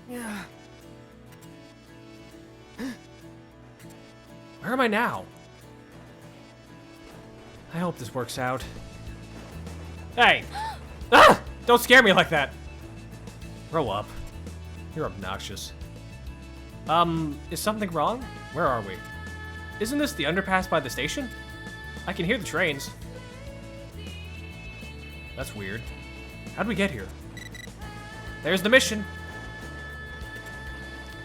Yeah. Where am I now? I hope this works out. Hey! Ah! Don't scare me like that! Grow up. You're obnoxious. Is something wrong? Where are we? Isn't this the underpass by the station? I can hear the trains. That's weird. How'd we get here? There's the mission.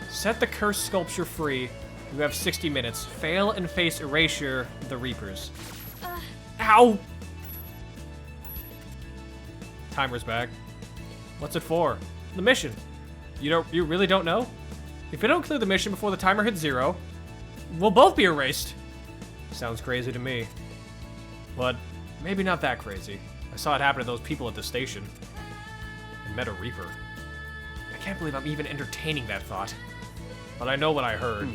Set the cursed sculpture free. You have 60 minutes. Fail and face erasure the Reapers. Ow! Timer's back. What's it for? The mission. You really don't know? If we don't clear the mission before the timer hits 0, we'll both be erased. Sounds crazy to me. But maybe not that crazy. I saw it happen to those people at the station. And met a Reaper. I can't believe I'm even entertaining that thought. But I know what I heard.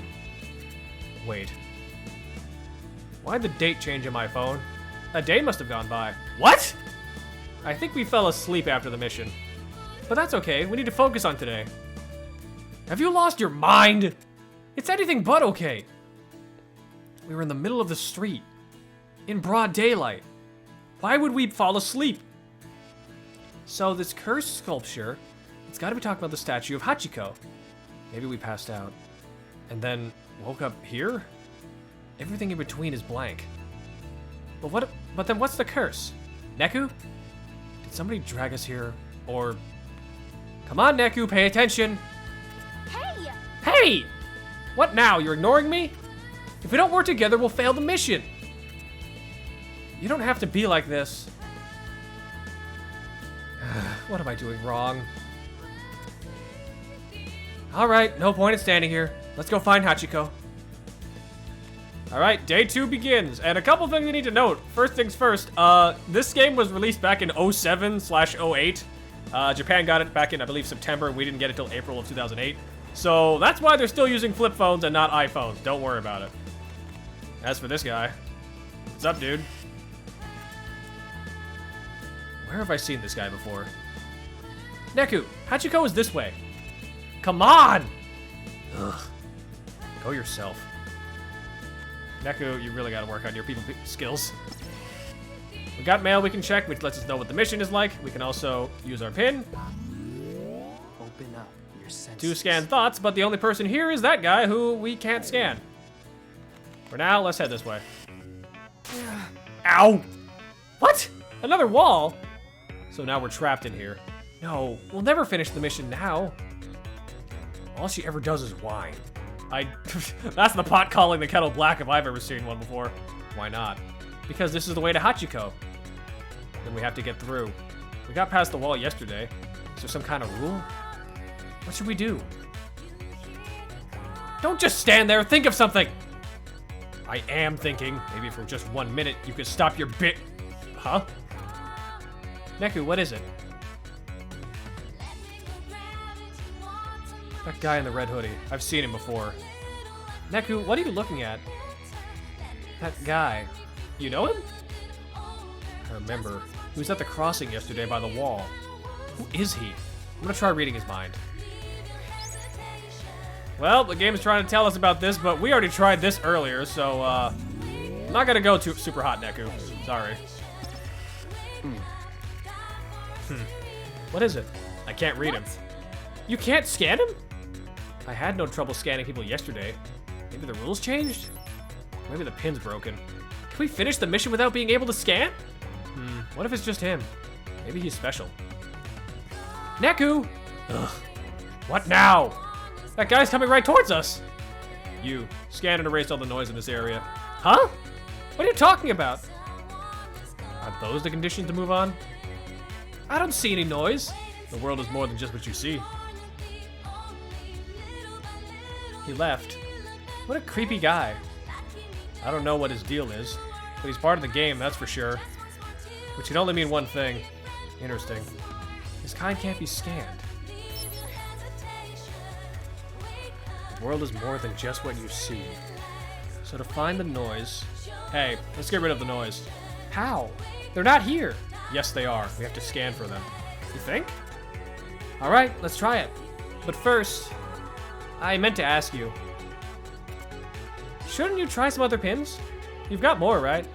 Wait. Why'd the date change on my phone? A day must have gone by. What? I think we fell asleep after the mission. But that's okay, we need to focus on today. Have you lost your mind? It's anything but okay. We were in the middle of the street. In broad daylight. Why would we fall asleep? So this cursed sculpture, it's gotta be talking about the statue of Hachiko. Maybe we passed out. And then woke up here? Everything in between is blank. But then what's the curse? Neku? Did somebody drag us here? Or... Come on, Neku, pay attention! Hey! Hey! What now? You're ignoring me? If we don't work together, we'll fail the mission. You don't have to be like this. What am I doing wrong? Alright, no point in standing here. Let's go find Hachiko. Alright, day 2 begins. And a couple things we need to note. First things first, this game was released back in 07/08. Japan got it back in, I believe, September, and we didn't get it till April of 2008. So that's why they're still using flip phones and not iPhones. Don't worry about it. As for this guy, what's up, dude? Where have I seen this guy before? Neku, Hachiko is this way. Come on! Ugh. Go yourself. Neku, you really gotta work on your people skills. We got mail we can check, which lets us know what the mission is like. We can also use our pin Open up your senses. to scan thoughts, but the only person here is that guy who we can't scan. For now, let's head this way. Ow! What? Another wall? So now we're trapped in here. No, we'll never finish the mission now. All she ever does is whine. That's the pot calling the kettle black if I've ever seen one before. Why not? Because this is the way to Hachiko. Then we have to get through. We got past the wall yesterday. Is there some kind of rule? What should we do? Don't just stand there, think of something! I am thinking. Maybe for just 1 minute you could stop your bit. Huh? Neku, what is it? That guy in the red hoodie. I've seen him before. Neku, what are you looking at? That guy. You know him? I remember. He was at the crossing yesterday by the wall. Who is he? I'm gonna try reading his mind. Well, the game is trying to tell us about this, but we already tried this earlier, so, I'm not gonna go too super hot, Neku. Sorry. What is it? I can't read him. You can't scan him? I had no trouble scanning people yesterday. Maybe the rules changed? Maybe the pin's broken. Can we finish the mission without being able to scan? What if it's just him? Maybe he's special. Neku! Ugh. What now? That guy's coming right towards us. You, scan and erase all the noise in this area. Huh? What are you talking about? Are those the conditions to move on? I don't see any noise. The world is more than just what you see. He left. What a creepy guy. I don't know what his deal is, but he's part of the game, that's for sure. Which can only mean one thing. Interesting. His kind can't be scanned. The world is more than just what you see. So to find the noise... Hey, let's get rid of the noise. How? They're not here. Yes, they are. We have to scan for them. You think? Alright, let's try it. But first, I meant to ask you. Shouldn't you try some other pins? You've got more, right?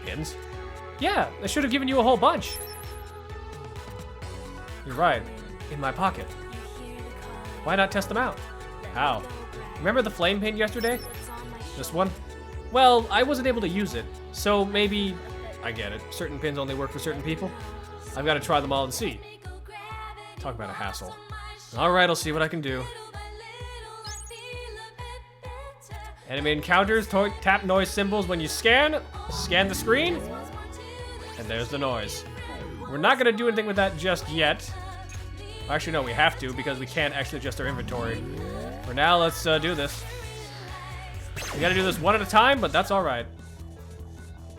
Pins? Yeah, I should have given you a whole bunch. You're right. In my pocket. Why not test them out? How? Remember the flame pin yesterday? This one? Well, I wasn't able to use it, so maybe... I get it. Certain pins only work for certain people. I've got to try them all and see. Talk about a hassle. Alright, I'll see what I can do. Enemy encounters, tap noise symbols when you scan the screen, and there's the noise. We're not gonna do anything with that just yet. Actually, no, we have to because we can't actually adjust our inventory. For now, let's do this. We gotta do this one at a time, but that's alright.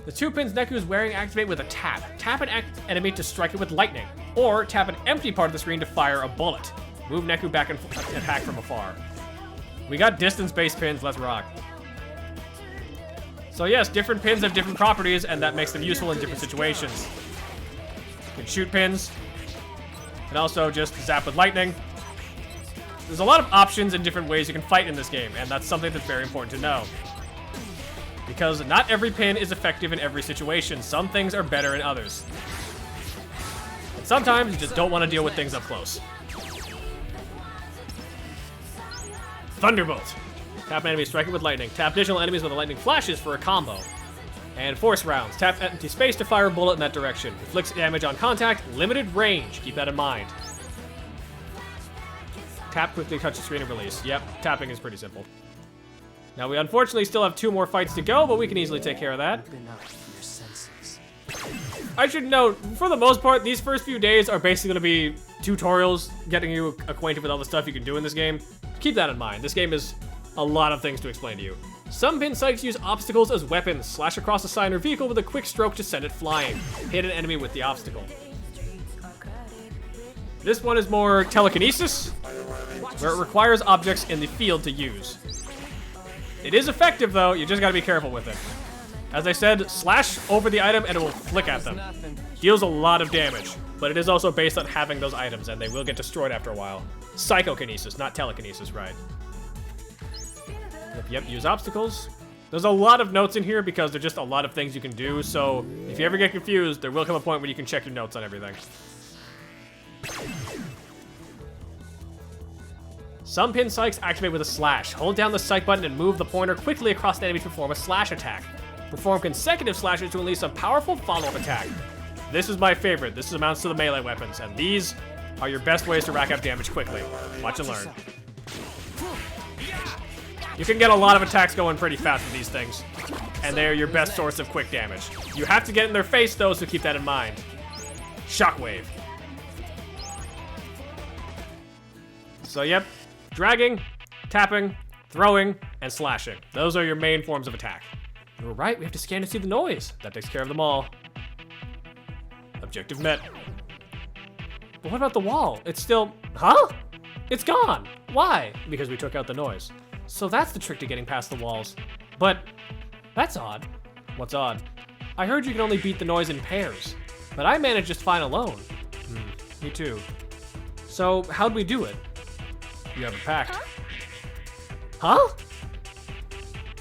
The 2 pins Neku is wearing activate with a tap. Tap an enemy to strike it with lightning, or tap an empty part of the screen to fire a bullet. Move Neku back and attack from afar. We got distance-based pins, let's rock. So yes, different pins have different properties, and that makes them useful in different situations. You can shoot pins, and also just zap with lightning. There's a lot of options and different ways you can fight in this game, and that's something that's very important to know. Because not every pin is effective in every situation. Some things are better in others. And sometimes you just don't want to deal with things up close. Thunderbolt. Tap an enemy, strike it with lightning. Tap additional enemies with the lightning flashes for a combo. And force rounds. Tap empty space to fire a bullet in that direction. Inflicts damage on contact, limited range. Keep that in mind. Tap quickly, touch the screen and release. Yep, tapping is pretty simple. Now we unfortunately still have 2 more fights to go, but we can easily take care of that. Open up your senses. I should note, for the most part, these first few days are basically going to be tutorials, getting you acquainted with all the stuff you can do in this game. Keep that in mind. This game is a lot of things to explain to you. Some pin psychs use obstacles as weapons. Slash across a sign or vehicle with a quick stroke to send it flying. Hit an enemy with the obstacle. This one is more telekinesis, where it requires objects in the field to use. It is effective though, you just gotta be careful with it. As I said, slash over the item and it will flick at them. Deals a lot of damage, but it is also based on having those items and they will get destroyed after a while. Psychokinesis, not telekinesis, right? Yep, use obstacles. There's a lot of notes in here because there's just a lot of things you can do, so if you ever get confused, there will come a point when you can check your notes on everything. Some pin psychs activate with a slash. Hold down the psych button and move the pointer quickly across the enemy to perform a slash attack. Perform consecutive slashes to unleash a powerful follow-up attack. This is my favorite. This amounts to the melee weapons, and these are your best ways to rack up damage quickly. Watch and learn. You can get a lot of attacks going pretty fast with these things, and they are your best source of quick damage. You have to get in their face though, so keep that in mind. Shockwave. So yep, dragging, tapping, throwing, and slashing. Those are your main forms of attack. You were right, we have to scan to see the noise. That takes care of them all. Objective met. But what about the wall? It's still... Huh? It's gone. Why? Because we took out the noise. So that's the trick to getting past the walls. But that's odd. What's odd? I heard you can only beat the noise in pairs, but I managed just fine alone. Me too. So how'd we do it? You have a pact. Huh?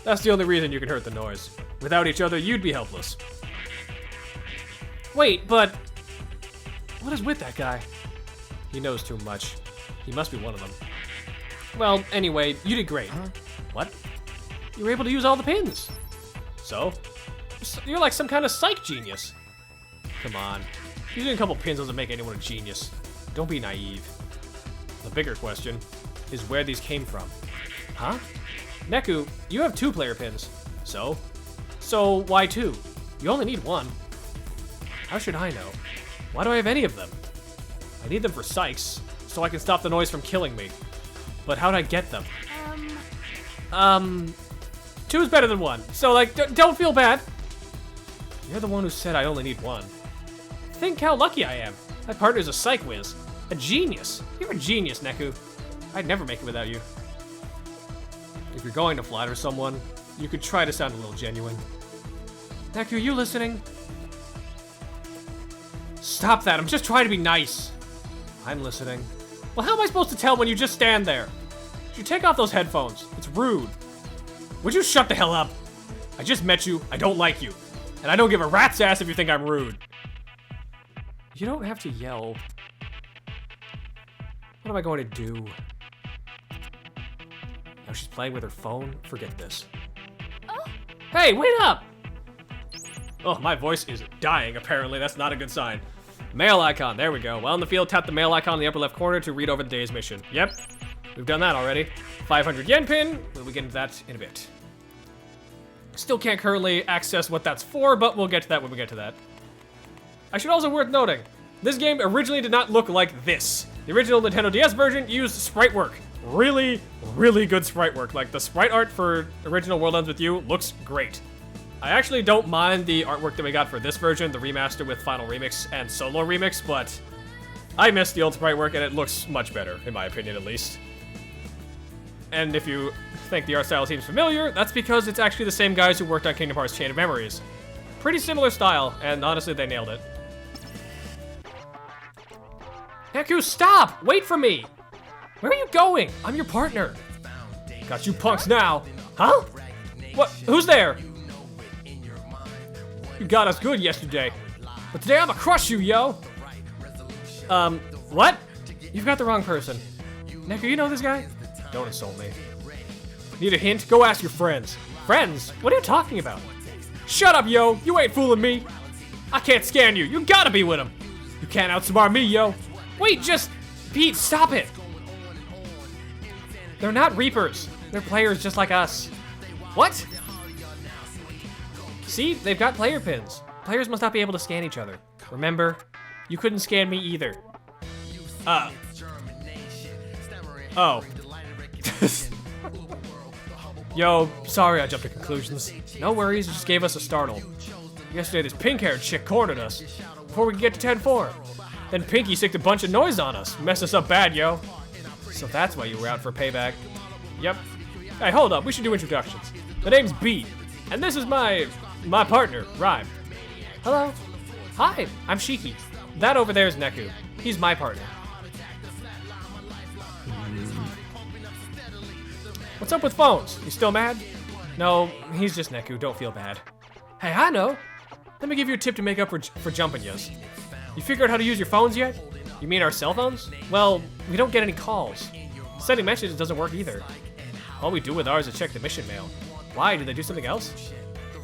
That's the only reason you can hurt the noise. Without each other, you'd be helpless. Wait, but what is with that guy? He knows too much. He must be one of them. Well, anyway, you did great. Huh? What? You were able to use all the pins. So? You're like some kind of psych genius. Come on. Using a couple pins doesn't make anyone a genius. Don't be naive. The bigger question is where these came from. Huh? Neku, you have 2 player pins. So? So why 2? You only need 1. How should I know? Why do I have any of them? I need them for psychs, so I can stop the noise from killing me. But how'd I get them? 2 is better than 1, so like, don't feel bad. You're the one who said I only need 1. Think how lucky I am. My partner's a psych whiz. A genius. You're a genius, Neku. I'd never make it without you. If you're going to flatter someone, you could try to sound a little genuine. Neku, you listening? Stop that, I'm just trying to be nice. I'm listening. Well, how am I supposed to tell when you just stand there? You take off those headphones. It's rude. Would you shut the hell up? I just met you. I don't like you. And I don't give a rat's ass if you think I'm rude. You don't have to yell. What am I going to do? Now she's playing with her phone? Forget this. Oh. Hey, wait up! Oh, my voice is dying, apparently. That's not a good sign. Mail icon, there we go. While in the field, tap the mail icon in the upper left corner to read over the day's mission. Yep, we've done that already. 500 yen pin, we'll get into that in a bit. Still can't currently access what that's for, but we'll get to that when we get to that. I should also worth noting, this game originally did not look like this. The original Nintendo DS version used sprite work. Really, really good sprite work. Like, the sprite art for original World Ends With You looks great. I actually don't mind the artwork that we got for this version, the remaster with Final Remix and Solo Remix, but I miss the old sprite work and it looks much better, in my opinion at least. And if you think the art style seems familiar, that's because it's actually the same guys who worked on Kingdom Hearts Chain of Memories. Pretty similar style, and honestly, they nailed it. Neku, stop! Wait for me! Where are you going? I'm your partner. Got you punks now. Huh? What? Who's there? You got us good yesterday. But today I'ma crush you, yo! What? You've got the wrong person. Neku, you know this guy? Don't insult me. Need a hint? Go ask your friends. Friends? What are you talking about? Shut up, yo! You ain't fooling me! I can't scan you! You gotta be with him! You can't outsmart me, yo! Wait, just... Pete, stop it! They're not Reapers. They're players just like us. What? See? They've got player pins. Players must not be able to scan each other. Remember? You couldn't scan me either. Oh. Yo, sorry I jumped to conclusions. No worries, you just gave us a startle. Yesterday this pink-haired chick cornered us before we could get to 10-4. Then Pinky sicked a bunch of noise on us. Messed us up bad, yo. So that's why you were out for payback. Yep. Hey, hold up, we should do introductions. The name's Beat, and this is my partner, Rhyme. Hello. Hi, I'm Shiki. That over there is Neku. He's my partner. What's up with phones? You still mad? No, he's just Neku, don't feel bad. Hey, I know. Let me give you a tip to make up for jumping yous. You figured out how to use your phones yet? You mean our cell phones? Well, we don't get any calls. Sending messages doesn't work either. All we do with ours is check the mission mail. Why, did they do something else?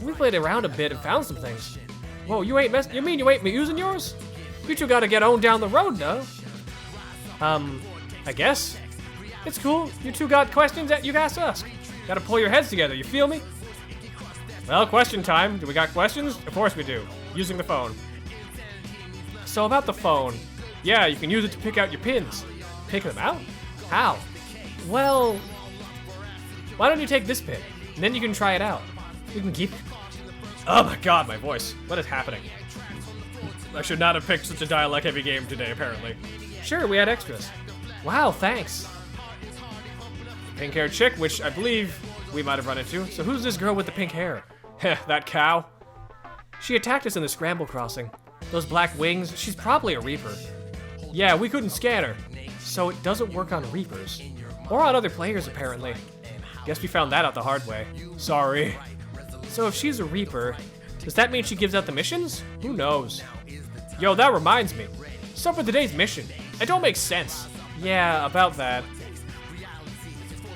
We played around a bit and found some things. Whoa, you mean you ain't using yours? You two gotta get on down the road, though. I guess. It's cool. You two got questions that you guys ask. Gotta pull your heads together, you feel me? Well, question time. Do we got questions? Of course we do. Using the phone. So about the phone. Yeah, you can use it to pick out your pins. Pick them out? How? Well, why don't you take this pin? And then you can try it out. You can keep it. Oh my god, my voice. What is happening? I should not have picked such a dialect-heavy game today, apparently. Sure, we had extras. Wow, thanks. Pink-haired chick, which I believe we might have run into. So who's this girl with the pink hair? Heh, that cow. She attacked us in the scramble crossing. Those black wings, she's probably a Reaper. Yeah, we couldn't scan her. So it doesn't work on Reapers. Or on other players, apparently. Guess we found that out the hard way. Sorry. So if she's a Reaper, does that mean she gives out the missions? Who knows? Yo, that reminds me. So for today's mission, it don't make sense. Yeah, about that.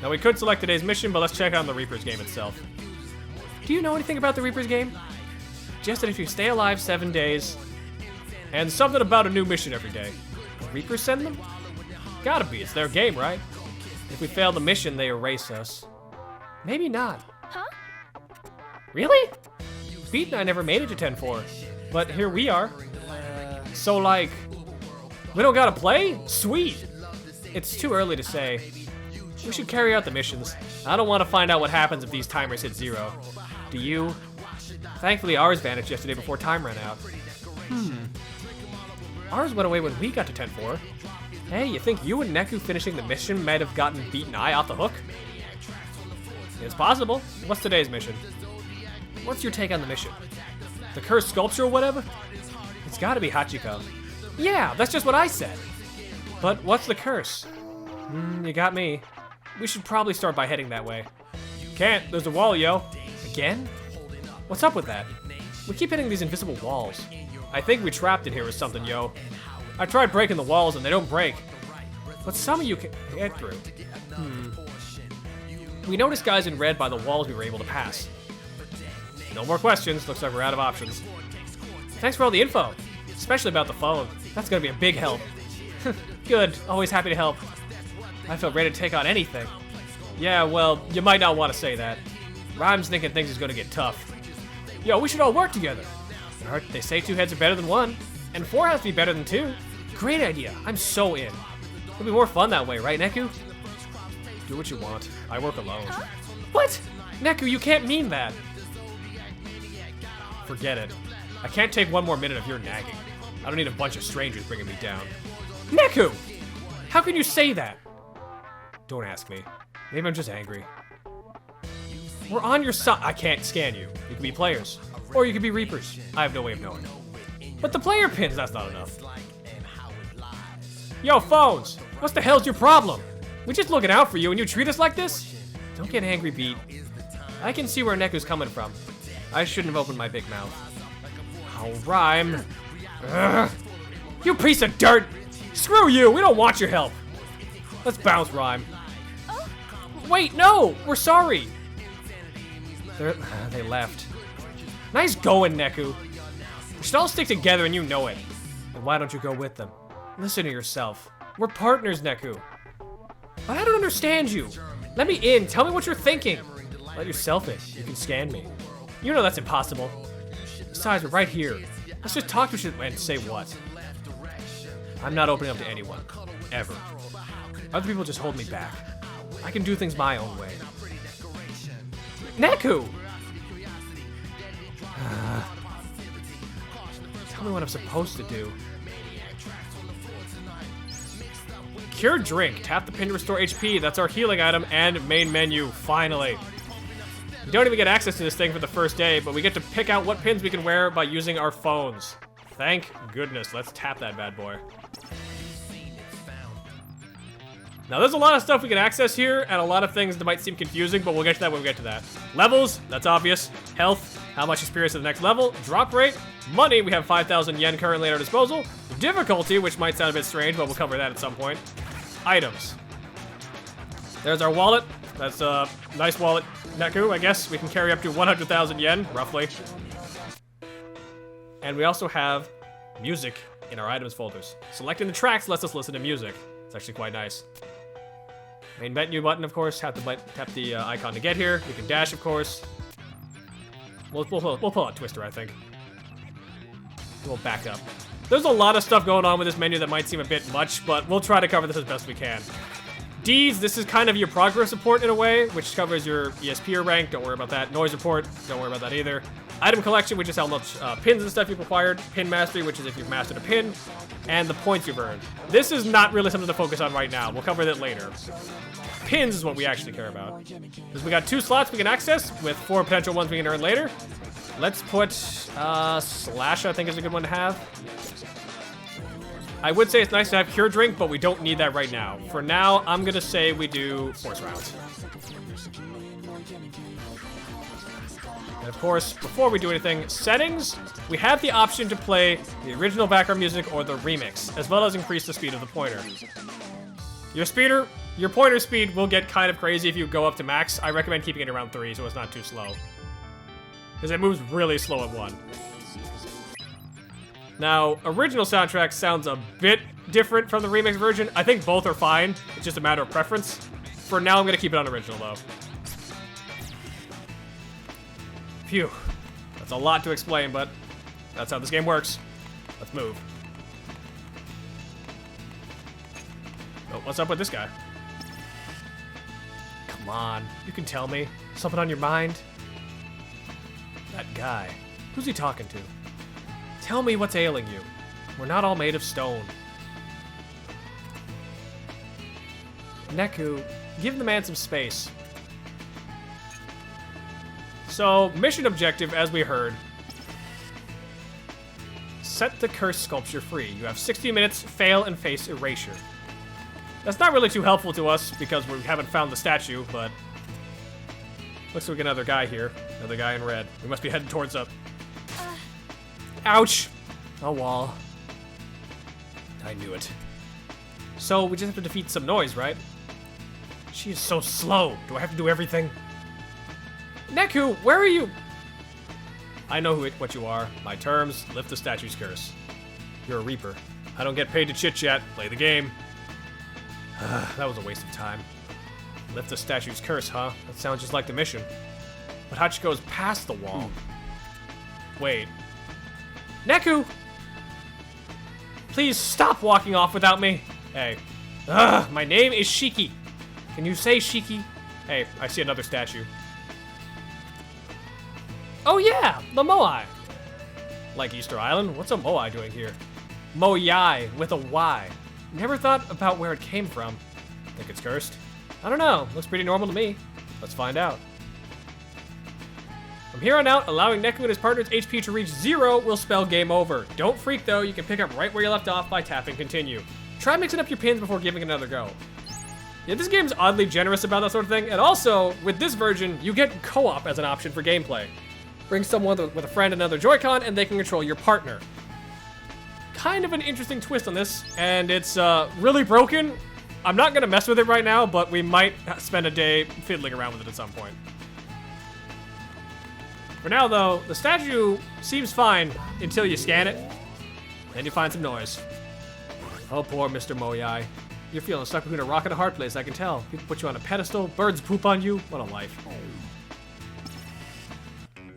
Now we could select today's mission, but let's check on the Reaper's game itself. Do you know anything about the Reaper's game? Just that if you stay alive 7 days, and something about a new mission every day. The Reapers send them? Gotta be, it's their game, right? If we fail the mission, they erase us. Maybe not. Huh? Really? Beat and I never made it to 10-4, but here we are. So like, we don't gotta play? Sweet! It's too early to say. We should carry out the missions. I don't want to find out what happens if these timers hit 0. Do you? Thankfully ours vanished yesterday before time ran out. Ours went away when we got to 10-4. Hey, you think you and Neku finishing the mission might have gotten Beat and I off the hook? It's possible. What's today's mission? What's your take on the mission? The cursed sculpture or whatever? It's gotta be Hachiko. Yeah, that's just what I said. But what's the curse? You got me. We should probably start by heading that way. Can't, there's a wall, yo. Again? What's up with that? We keep hitting these invisible walls. I think we trapped in here with something, yo. I tried breaking the walls and they don't break. But some of you can get through. We noticed guys in red by the walls we were able to pass. No more questions, looks like we're out of options. Thanks for all the info, especially about the phone. That's gonna be a big help. Good, always happy to help. I feel ready to take on anything. Yeah, well, you might not want to say that. Rhyme's thinking things is gonna get tough. Yo, we should all work together. They say 2 heads are better than 1, and 4 has to be better than 2. Great idea, I'm so in. It'll be more fun that way, right, Neku? Do what you want. I work alone. What? Neku, you can't mean that. Forget it. I can't take 1 more minute of your nagging. I don't need a bunch of strangers bringing me down. Neku! How can you say that? Don't ask me. Maybe I'm just angry. We're on your side. I can't scan you. You can be players. Or you can be reapers. I have no way of knowing. But the player pins, that's not enough. Yo, phones! What the hell's your problem? We're just looking out for you and you treat us like this? Don't get angry, Beat. I can see where Neku's coming from. I shouldn't have opened my big mouth. Oh, Rhyme. Ugh. You piece of dirt! Screw you! We don't want your help! Let's bounce, Rhyme. Wait, no! We're sorry! They left. Nice going, Neku. We should all stick together and you know it. And why don't you go with them? Listen to yourself. We're partners, Neku. But I don't understand you. Let me in. Tell me what you're thinking. Let yourself in. You can scan me. You know that's impossible. Besides, we're right here. Let's just talk to each other and say what. I'm not opening up to anyone. Ever. Other people just hold me back. I can do things my own way. Neku! Tell me what I'm supposed to do. Cure drink. Tap the pin to restore HP. That's our healing item and main menu, finally. We don't even get access to this thing for the first day, but we get to pick out what pins we can wear by using our phones. Thank goodness. Let's tap that bad boy. Now, there's a lot of stuff we can access here, and a lot of things that might seem confusing, but we'll get to that when we get to that. Levels, that's obvious. Health, how much experience at the next level. Drop rate, money, we have 5,000 yen currently at our disposal. Difficulty, which might sound a bit strange, but we'll cover that at some point. Items. There's our wallet. That's a nice wallet, Neku, I guess. We can carry up to 100,000 yen, roughly. And we also have music in our items folders. Selecting the tracks lets us listen to music. It's actually quite nice. Main menu button, of course. Have to tap the icon to get here. We can dash, of course. We'll pull out Twister, I think. We'll back up. There's a lot of stuff going on with this menu that might seem a bit much, but we'll try to cover this as best we can. Deeds, this is kind of your progress report in a way, which covers your ESP rank. Don't worry about that. Noise report, don't worry about that either. Item collection, which is how much pins and stuff you've acquired. Pin mastery, which is if you've mastered a pin. And the points you've earned. This is not really something to focus on right now. We'll cover that later. Pins is what we actually care about. Because we got 2 slots we can access with 4 potential ones we can earn later. Let's put Slash, I think is a good one to have. I would say it's nice to have Cure Drink, but we don't need that right now. For now, I'm gonna say we do Force Rounds. And of course, before we do anything, settings, we have the option to play the original background music or the remix, as well as increase the speed of the pointer. Your pointer speed will get kind of crazy if you go up to max. I recommend keeping it around 3 so it's not too slow. Because it moves really slow at 1. Now, original soundtrack sounds a bit different from the remix version. I think both are fine. It's just a matter of preference. For now, I'm going to keep it on original, though. Phew. That's a lot to explain, but that's how this game works. Let's move. Oh, what's up with this guy? Come on. You can tell me. Something on your mind? That guy. Who's he talking to? Tell me what's ailing you. We're not all made of stone. Neku, give the man some space. So, mission objective, as we heard. Set the curse sculpture free. You have 60 minutes, fail, and face erasure. That's not really too helpful to us because we haven't found the statue, but looks like another guy here. Another guy in red. We must be heading towards up. Ouch! A wall. I knew it. So we just have to defeat some noise, right? She is so slow. Do I have to do everything? Neku, where are you? I know what you are. My terms, lift the statue's curse. You're a Reaper. I don't get paid to chit-chat. Play the game. That was a waste of time. Lift the statue's curse, huh? That sounds just like the mission. But Hachiko's past the wall. Wait. Neku! Please stop walking off without me. Hey. My name is Shiki. Can you say Shiki? Hey, I see another statue. Oh yeah, the Moai. Like Easter Island? What's a Moai doing here? Moyai with a Y. Never thought about where it came from. Think it's cursed? I don't know. Looks pretty normal to me. Let's find out. From here on out, allowing Neku and his partner's HP to reach 0 will spell game over. Don't freak though, you can pick up right where you left off by tapping continue. Try mixing up your pins before giving it another go. Yeah, this game's oddly generous about that sort of thing, and also, with this version, you get co-op as an option for gameplay. Bring someone with a friend another Joy-Con, and they can control your partner. Kind of an interesting twist on this, and it's really broken. I'm not gonna mess with it right now, but we might spend a day fiddling around with it at some point. For now, though, the statue seems fine until you scan it, and you find some noise. Oh, poor Mr. Moyai. You're feeling stuck between a rock and a hard place, I can tell. People put you on a pedestal, birds poop on you. What a life.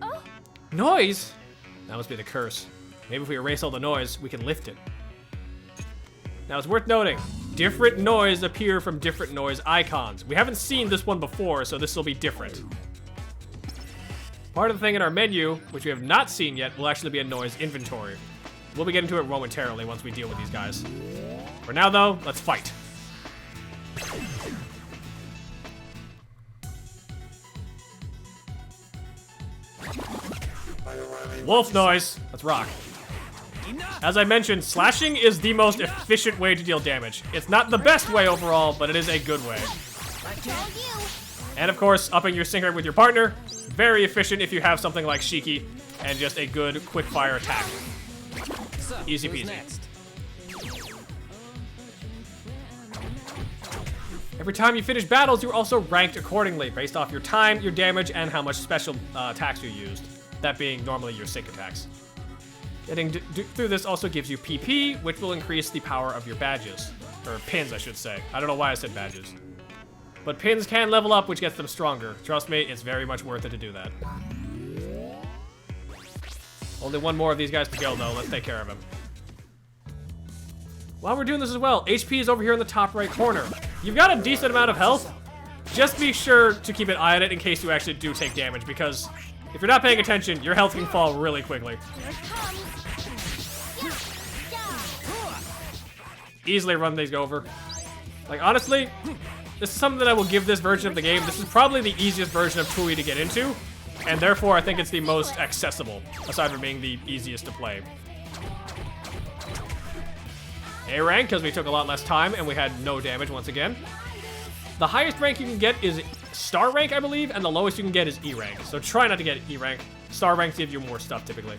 Oh. Noise? That must be the curse. Maybe if we erase all the noise, we can lift it. Now, it's worth noting, different noise appear from different noise icons. We haven't seen this one before, so this will be different. Part of the thing in our menu, which we have not seen yet, will actually be a noise inventory. We'll be getting to it momentarily once we deal with these guys. For now, though, let's fight. Wolf noise. Let's rock. As I mentioned, slashing is the most efficient way to deal damage. It's not the best way overall, but it is a good way. And of course, upping your sync rate with your partner. Very efficient if you have something like Shiki and just a good quick fire attack. Easy peasy. Every time you finish battles, you're also ranked accordingly based off your time, your damage, and how much special attacks you used. That being normally your sync attacks. Getting through this also gives you PP, which will increase the power of your badges. Or pins, I should say. I don't know why I said badges. But pins can level up, which gets them stronger. Trust me, it's very much worth it to do that. Only one more of these guys to go, though. Let's take care of him. While we're doing this as well, HP is over here in the top right corner. You've got a decent amount of health. Just be sure to keep an eye on it in case you actually do take damage, because if you're not paying attention, your health can fall really quickly. Easily run these over. Like, honestly, this is something that I will give this version of the game. This is probably the easiest version of Tui to get into, and therefore I think it's the most accessible, aside from being the easiest to play. A rank, because we took a lot less time and we had no damage once again. The highest rank you can get is star rank, I believe, and the lowest you can get is E rank. So try not to get E rank. Star ranks give you more stuff typically.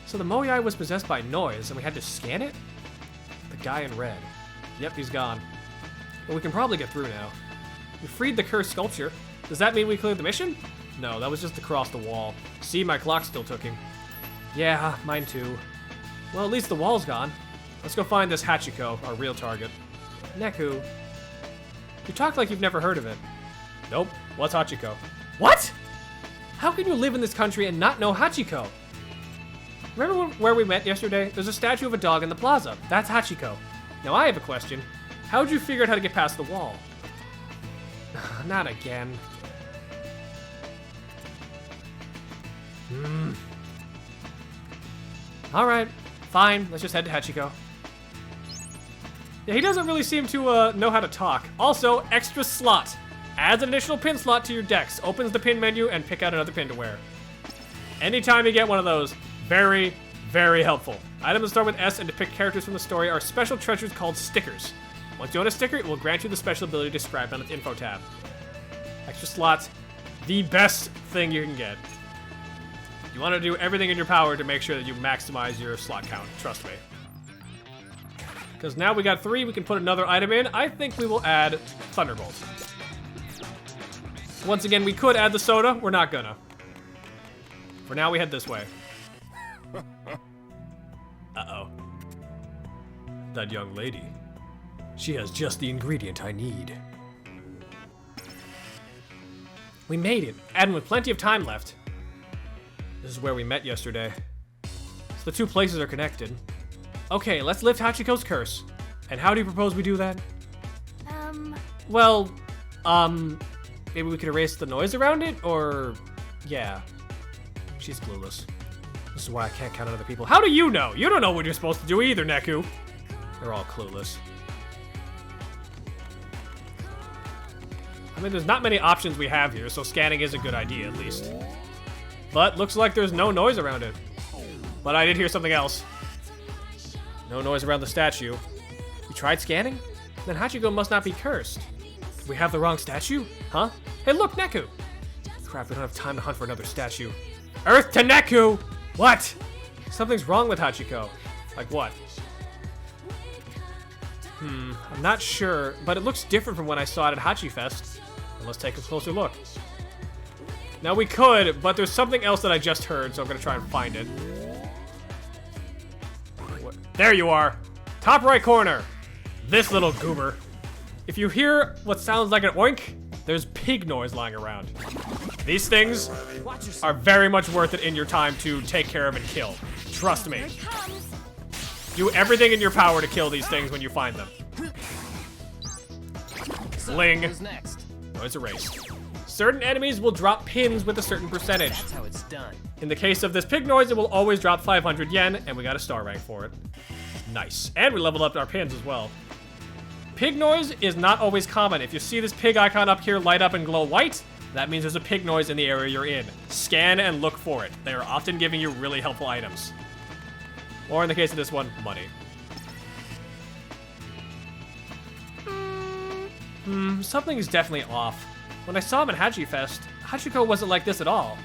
So the Moyai was possessed by noise and we had to scan it? The guy in red. Yep, he's gone. But we can probably get through now. We freed the cursed sculpture. Does that mean we cleared the mission? No, that was just across the wall. See, my clock still ticking. Yeah, mine too. Well, at least the wall's gone. Let's go find this Hachiko, our real target. Neku. You talk like you've never heard of it. Nope. What's Hachiko? What? How can you live in this country and not know Hachiko? Remember where we met yesterday? There's a statue of a dog in the plaza. That's Hachiko. Now I have a question. How'd you figure out how to get past the wall? Not again. Alright, fine. Let's just head to Hachiko. Yeah, he doesn't really seem to know how to talk. Also, extra slot. Adds an additional pin slot to your decks. Opens the pin menu and pick out another pin to wear. Anytime you get one of those, very, very helpful. Items that start with S and depict characters from the story are special treasures called stickers. Once you own a sticker, it will grant you the special ability described on its info tab. Extra slots, the best thing you can get. You want to do everything in your power to make sure that you maximize your slot count, trust me. Because now we got 3, we can put another item in. I think we will add Thunderbolt. Once again, we could add the soda, we're not gonna. For now, we head this way. Uh-oh. That young lady. She has just the ingredient I need. We made it, and with plenty of time left. This is where we met yesterday. So the 2 places are connected. Okay, let's lift Hachiko's curse. And how do you propose we do that? Well, maybe we could erase the noise around it, or... yeah. She's clueless. This is why I can't count on other people. How do you know? You don't know what you're supposed to do either, Neku. They're all clueless. I mean, there's not many options we have here, so scanning is a good idea, at least. But looks like there's no noise around it. But I did hear something else. No noise around the statue. You tried scanning? Then Hachiko must not be cursed. Did we have the wrong statue? Huh? Hey, look, Neku! Crap, we don't have time to hunt for another statue. Earth to Neku! What? Something's wrong with Hachiko. Like what? I'm not sure, but it looks different from when I saw it at Hachifest. Let's take a closer look. Now we could, but there's something else that I just heard, so I'm gonna try and find it. What? There you are! Top right corner! This little goober. If you hear what sounds like an oink, there's pig noise lying around. These things are very much worth it in your time to take care of and kill. Trust me. Do everything in your power to kill these things when you find them. Bling. Noise erased. Certain enemies will drop pins with a certain percentage. That's how it's done. In the case of this pig noise, it will always drop 500 yen, and we got a star rank for it. Nice. And we leveled up our pins as well. Pig noise is not always common. If you see this pig icon up here light up and glow white, that means there's a pig noise in the area you're in. Scan and look for it. They are often giving you really helpful items. Or in the case of this one, money. Something is definitely off. When I saw him at Hachifest, Hachiko wasn't like this at all.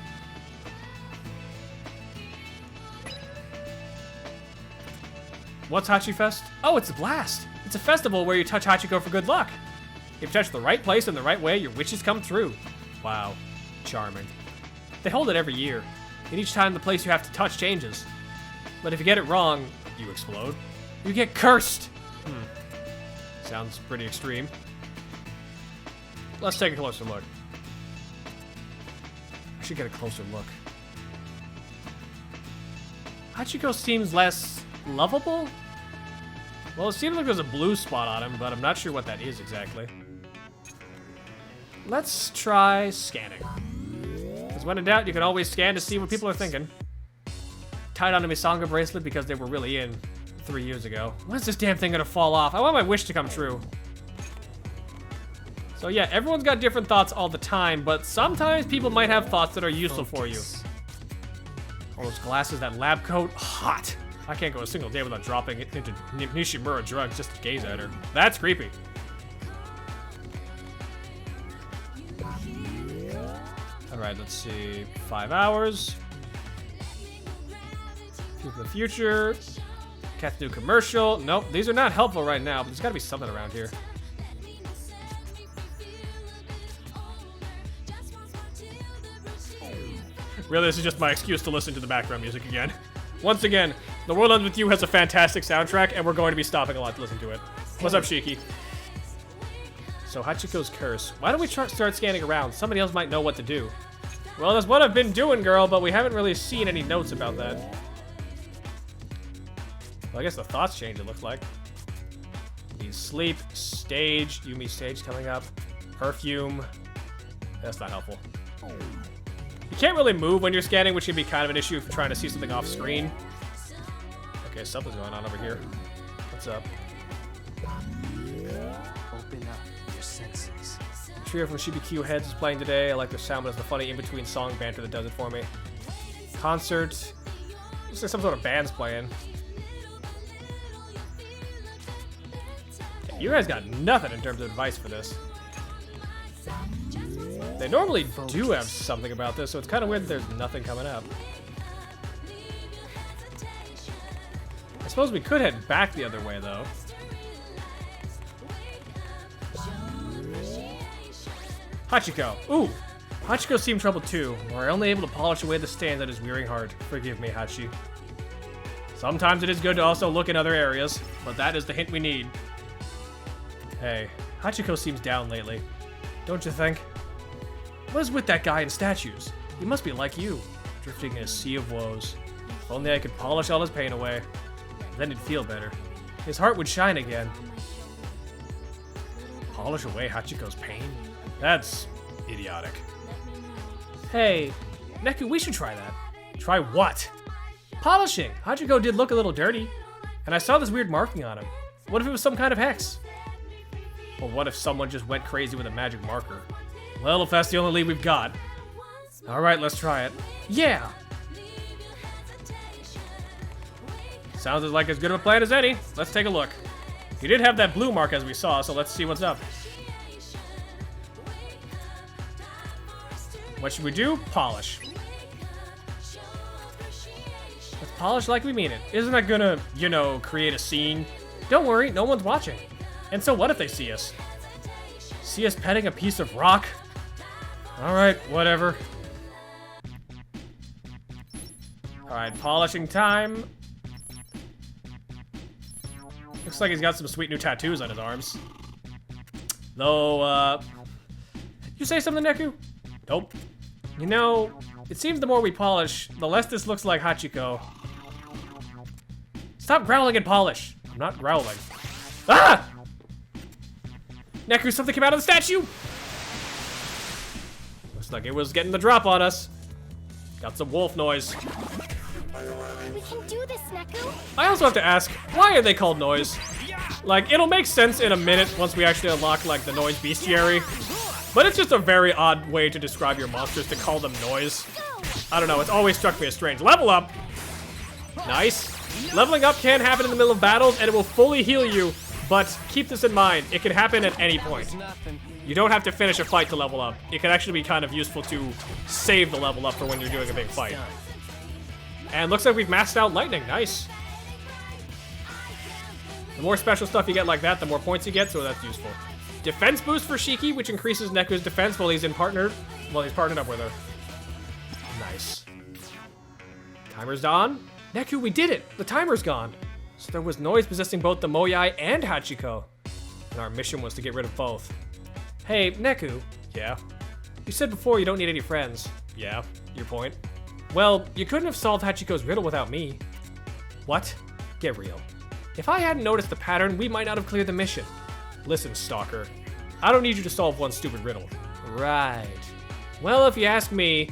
What's Hachifest? Oh, it's a blast. It's a festival where you touch Hachiko for good luck. If you touch the right place in the right way, your wishes come true. Wow. Charming. They hold it every year, and each time the place you have to touch changes. But if you get it wrong, you explode. You get cursed! Sounds pretty extreme. Let's take a closer look. I should get a closer look. Hachiko seems less lovable? Well, it seems like there's a blue spot on him, but I'm not sure what that is exactly. Let's try scanning. Because when in doubt, you can always scan to see what people are thinking. Tied on a Misanga bracelet because they were really in 3 years ago. When's this damn thing gonna fall off? I want my wish to come true. So yeah, everyone's got different thoughts all the time, but sometimes people might have thoughts that are useful for you. All those glasses, that lab coat, hot. I can't go a single day without dropping it into Nishimura drugs just to gaze at her. That's creepy. Alright, let's see. 5 hours. People of the future. Cat's new commercial. Nope, these are not helpful right now, but there's gotta be something around here. Really, this is just my excuse to listen to the background music again. Once again, The World Ends With You has a fantastic soundtrack, and we're going to be stopping a lot to listen to it. What's up, Shiki? So, Hachiko's curse. Why don't we start scanning around? Somebody else might know what to do. Well, that's what I've been doing, girl, but we haven't really seen any notes about that. Well, I guess the thoughts change, it looks like. Need sleep, stage, Yumi stage coming up, perfume. That's not helpful. You can't really move when you're scanning, which can be kind of an issue if you're trying to see something off screen. Okay, something's going on over here. What's up? Open up your senses. The trio from Shibikyu Heads is playing today. I like their sound, but it's the funny in-between song banter that does it for me. Concert. Looks like some sort of band's playing. You guys got nothing in terms of advice for this. They normally do have something about this, so it's kind of weird that there's nothing coming up. I suppose we could head back the other way, though. Hachiko. Ooh! Hachiko seemed troubled too. We're only able to polish away the stains on his weary heart. Forgive me, Hachi. Sometimes it is good to also look in other areas, but that is the hint we need. Hey, Hachiko seems down lately. Don't you think? What is with that guy in statues? He must be like you, drifting in a sea of woes. If only I could polish all his pain away. Then he'd feel better. His heart would shine again. Polish away Hachiko's pain? That's idiotic. Hey, Neku, we should try that. Try what? Polishing! Hachiko did look a little dirty. And I saw this weird marking on him. What if it was some kind of hex? Or what if someone just went crazy with a magic marker? Well, if that's the only lead we've got. Alright, let's try it. Yeah! Sounds like as good of a plan as any. Let's take a look. He did have that blue mark as we saw, so let's see what's up. What should we do? Polish. Let's polish like we mean it. Isn't that gonna, you know, create a scene? Don't worry, no one's watching. And so what if they see us? See us petting a piece of rock? Alright, whatever. Alright, polishing time. Looks like he's got some sweet new tattoos on his arms. Though, you say something, Neku? Nope. You know, it seems the more we polish, the less this looks like Hachiko. Stop growling and polish. I'm not growling. Ah! Neku, something came out of the statue! Looks like it was getting the drop on us. Got some wolf noise. We can do this, Neku. I also have to ask, why are they called noise? Like, it'll make sense in a minute once we actually unlock, like, the noise bestiary. But it's just a very odd way to describe your monsters, to call them noise. I don't know, it's always struck me as strange. Level up! Nice. Leveling up can happen in the middle of battles, and it will fully heal you. But keep this in mind, it can happen at any point. You don't have to finish a fight to level up. It can actually be kind of useful to save the level up for when you're doing a big fight. And looks like we've maxed out lightning. Nice. The more special stuff you get like that, the more points you get, so that's useful. Defense boost for Shiki, which increases Neku's defense while he's partnered up with her. Nice. Timer's on. Neku, we did it! The timer's gone. So there was noise possessing both the Moyai and Hachiko. And our mission was to get rid of both. Hey, Neku. Yeah? You said before you don't need any friends. Yeah, your point. Well, you couldn't have solved Hachiko's riddle without me. What? Get real. If I hadn't noticed the pattern, we might not have cleared the mission. Listen, Stalker. I don't need you to solve one stupid riddle. Right. Well, if you ask me...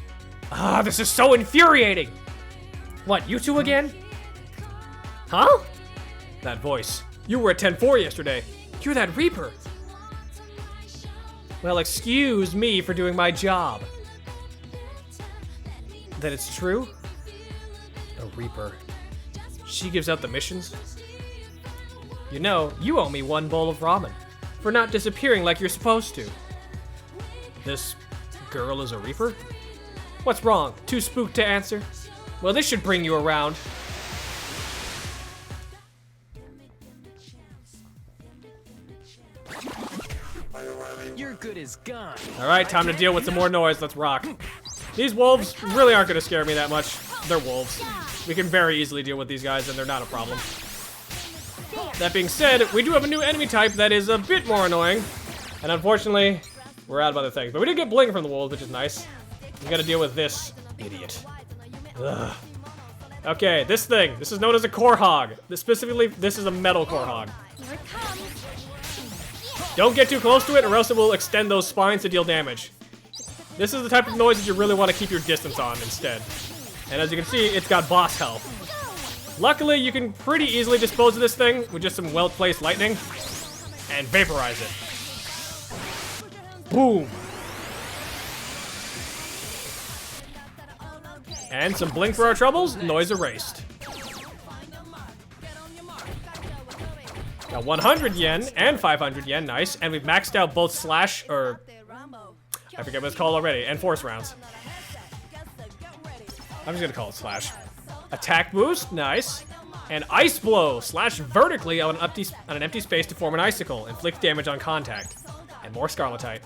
this is so infuriating! What, you two again? Huh? That voice. You were at 10-4 yesterday. You're that Reaper. Well, excuse me for doing my job. That it's true? A Reaper. She gives out the missions? You know, you owe me one bowl of ramen for not disappearing like you're supposed to. This girl is a Reaper? What's wrong? Too spooked to answer? Well, this should bring you around. You're good as gone. Alright, time to deal with some more noise. Let's rock. These wolves really aren't going to scare me that much. They're wolves. We can very easily deal with these guys, and they're not a problem. That being said, we do have a new enemy type that is a bit more annoying. And unfortunately, we're out of other things. But we did get bling from the wolves, which is nice. We gotta deal with this idiot. Ugh. Okay, this thing. This is known as a core hog. This is a metal core hog. Here it comes. Don't get too close to it, or else it will extend those spines to deal damage. This is the type of noise that you really want to keep your distance on instead. And as you can see, it's got boss health. Luckily, you can pretty easily dispose of this thing with just some well-placed lightning and vaporize it. Boom. And some blink for our troubles, noise erased. Got 100 yen and 500 yen, nice. And we've maxed out both slash, or I forget what it's called already, and force rounds. I'm just gonna call it slash. Attack boost, nice. And ice blow, slash vertically on an empty space to form an icicle. Inflict damage on contact. And more Scarletite.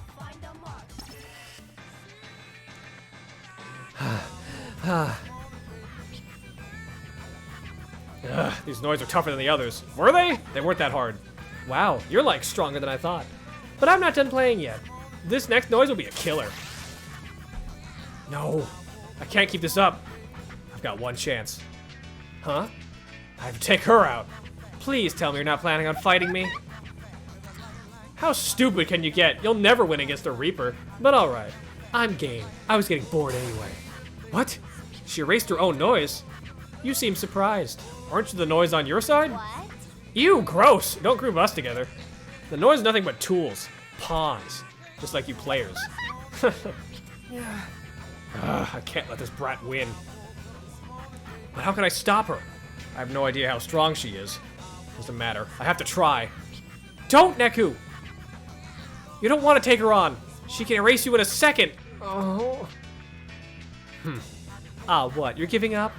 These noids are tougher than the others. Were they? They weren't that hard. Wow, you're like stronger than I thought. But I'm not done playing yet. This next noise will be a killer. No, I can't keep this up. I've got one chance. Huh? I have to take her out. Please tell me you're not planning on fighting me. How stupid can you get? You'll never win against a Reaper. But alright, I'm game. I was getting bored anyway. What? She erased her own noise? You seem surprised. Aren't you the noise on your side? What? Ew, gross. Don't group us together. The noise is nothing but tools. Pawns. Just like you players. I can't let this brat win. But how can I stop her? I have no idea how strong she is. Doesn't matter. I have to try. Don't, Neku! You don't want to take her on. She can erase you in a second. Oh. Ah, what? You're giving up?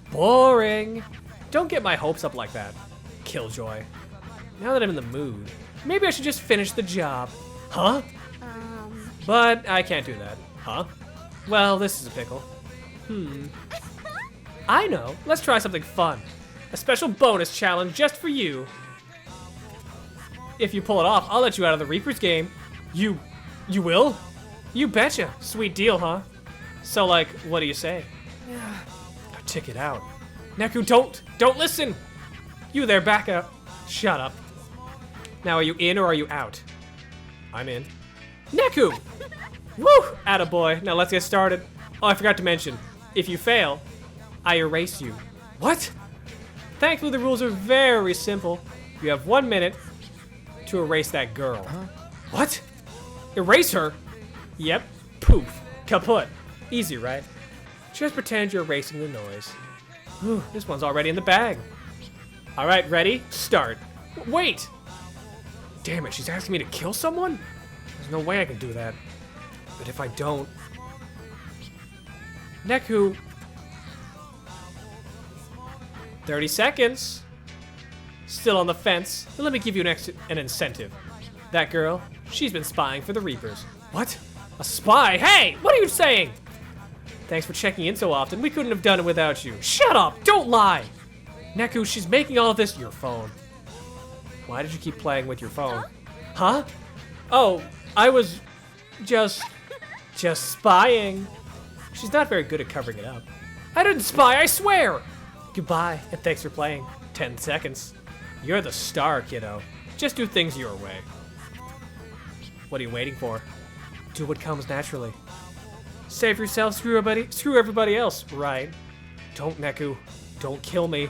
Boring. Don't get my hopes up like that. Killjoy. Now that I'm in the mood, maybe I should just finish the job. Huh? But I can't do that. Huh? Well, this is a pickle. I know. Let's try something fun. A special bonus challenge just for you. If you pull it off, I'll let you out of the Reaper's game. You will? You betcha. Sweet deal, huh? So, like, what do you say? Now check it out. Neku, don't listen. You there, back up. Shut up. Now, are you in or are you out? I'm in. Neku! Woo! Attaboy. Now let's get started. Oh, I forgot to mention. If you fail, I erase you. What? Thankfully, the rules are very simple. You have 1 minute to erase that girl. What? Erase her? Yep. Poof. Kaput. Easy, right? Just pretend you're erasing the noise. Whew, this one's already in the bag. All right, ready? Start. Wait! Damn it, she's asking me to kill someone? There's no way I can do that. But if I don't... Neku... 30 seconds. Still on the fence. Then let me give you an incentive. That girl, she's been spying for the Reapers. What? A spy? Hey, what are you saying? Thanks for checking in so often. We couldn't have done it without you. Shut up! Don't lie! Neku, she's making all of this your phone. Why did you keep playing with your phone? Huh? Oh, I was just spying. She's not very good at covering it up. I didn't spy, I swear! Goodbye, and thanks for playing. 10 seconds. You're the star, kiddo. Just do things your way. What are you waiting for? Do what comes naturally. Save yourself, screw everybody else, right? Don't, Neku. Don't kill me.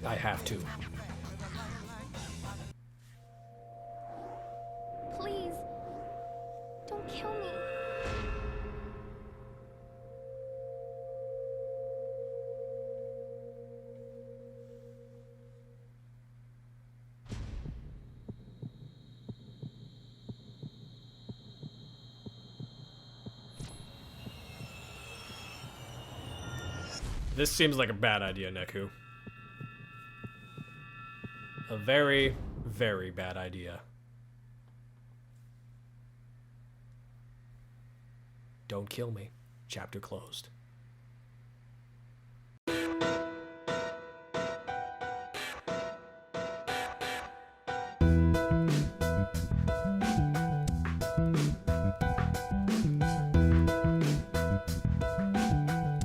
I have to. Please. Don't kill me. This seems like a bad idea, Neku. A very, very bad idea. Don't kill me. Chapter closed.